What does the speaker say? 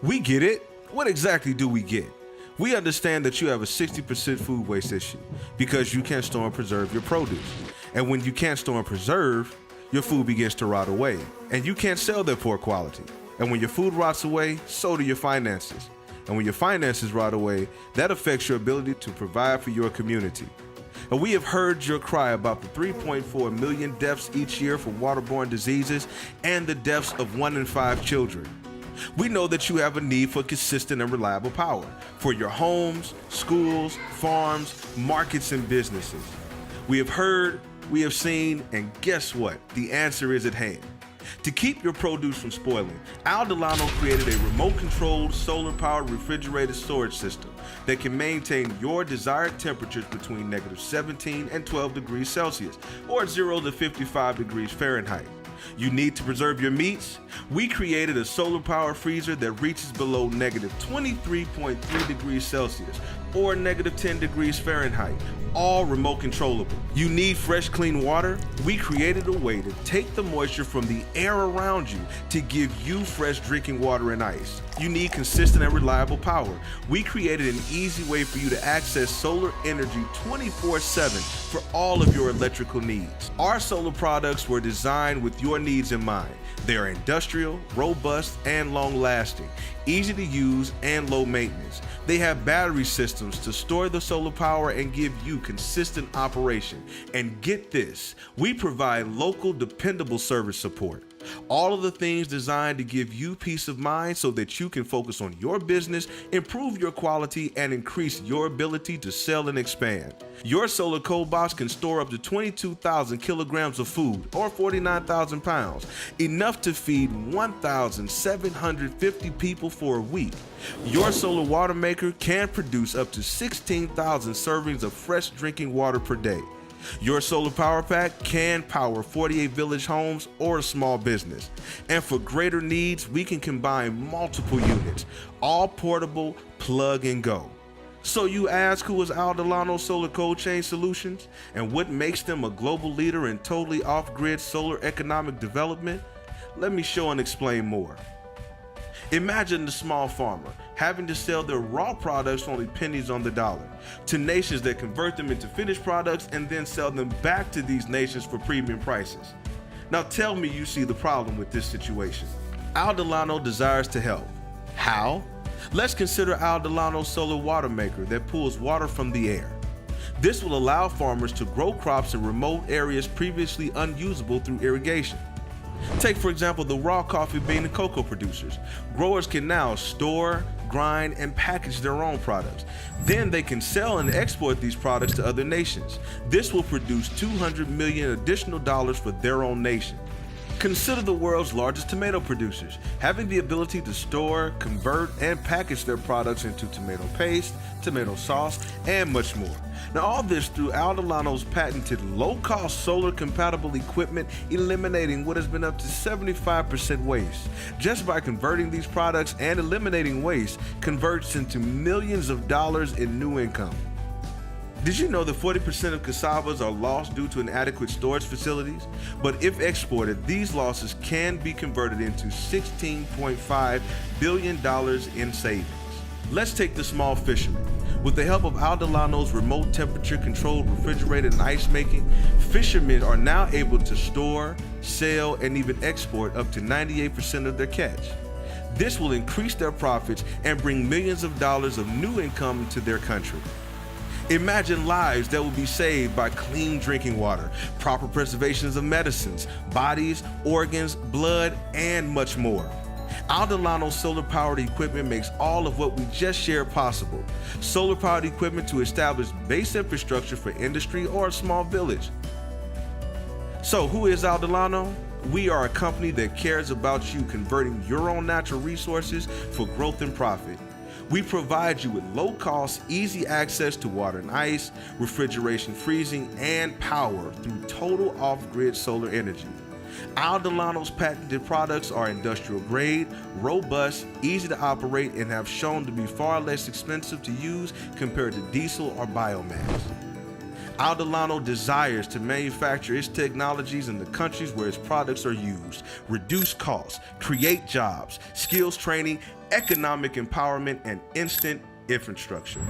We get it. What exactly do we get? We understand that you have a 60% food waste issue because you can't store and preserve your produce. And when you can't store and preserve, your food begins to rot away, and you can't sell that poor quality. And when your food rots away, so do your finances. And when your finances rot away, that affects your ability to provide for your community. And we have heard your cry about the 3.4 million deaths each year for waterborne diseases and the deaths of 1 in 5 children. We know that you have a need for consistent and reliable power for your homes, schools, farms, markets, and businesses. We have heard, we have seen, and guess what? The answer is at hand. To keep your produce from spoiling, Aldelano created a remote-controlled, solar-powered refrigerated storage system that can maintain your desired temperatures between -17 and 12 degrees Celsius, or 0 to 55 degrees Fahrenheit. You need to preserve your meats? We created a solar-powered freezer that reaches below -23.3 degrees Celsius, or -10 degrees Fahrenheit, all remote controllable. You need fresh, clean water? We created a way to take the moisture from the air around you to give you fresh drinking water and ice. You need consistent and reliable power. We created an easy way for you to access solar energy 24/7 for all of your electrical needs. Our solar products were designed with your needs in mind. They are industrial, robust, and long-lasting, easy to use, and low maintenance. They have battery systems to store the solar power and give you consistent operation. And get this, we provide local, dependable service support. All of the things designed to give you peace of mind so that you can focus on your business, improve your quality, and increase your ability to sell and expand. Your solar cold box can store up to 22,000 kilograms of food, or 49,000 pounds, enough to feed 1,750 people for a week. Your solar water maker can produce up to 16,000 servings of fresh drinking water per day. Your solar power pack can power 48 village homes or a small business. And for greater needs, we can combine multiple units, all portable, plug and go. So you ask, who is Aldelano Solar Cold Chain Solutions and what makes them a global leader in totally off-grid solar economic development? Let me show and explain more. Imagine the small farmer having to sell their raw products for only pennies on the dollar to nations that convert them into finished products and then sell them back to these nations for premium prices. Now tell me you see the problem with this situation. Aldelano desires to help. How? Let's consider Aldelano's solar water maker that pulls water from the air. This will allow farmers to grow crops in remote areas previously unusable through irrigation. Take, for example, the raw coffee bean and cocoa producers. Growers can now store, grind, and package their own products. Then they can sell and export these products to other nations. This will produce $200 million additional dollars for their own nation. Consider the world's largest tomato producers, having the ability to store, convert, and package their products into tomato paste, tomato sauce, and much more. Now all this through Aldelano's patented low-cost solar-compatible equipment, eliminating what has been up to 75% waste. Just by converting these products and eliminating waste converts into millions of dollars in new income. Did you know that 40% of cassavas are lost due to inadequate storage facilities? But if exported, these losses can be converted into $16.5 billion in savings. Let's take the small fisherman. With the help of Aldelano's remote temperature-controlled refrigerated and ice making, fishermen are now able to store, sell, and even export up to 98% of their catch. This will increase their profits and bring millions of dollars of new income into their country. Imagine lives that will be saved by clean drinking water, proper preservations of medicines, bodies, organs, blood, and much more. Aldelano's solar-powered equipment makes all of what we just shared possible. Solar-powered equipment to establish base infrastructure for industry or a small village. So who is Aldelano? We are a company that cares about you converting your own natural resources for growth and profit. We provide you with low-cost, easy access to water and ice, refrigeration, freezing, and power through total off-grid solar energy. Aldelano's patented products are industrial grade, robust, easy to operate, and have shown to be far less expensive to use compared to diesel or biomass. Aldelano desires to manufacture its technologies in the countries where its products are used, reduce costs, create jobs, skills training, economic empowerment, and instant infrastructure.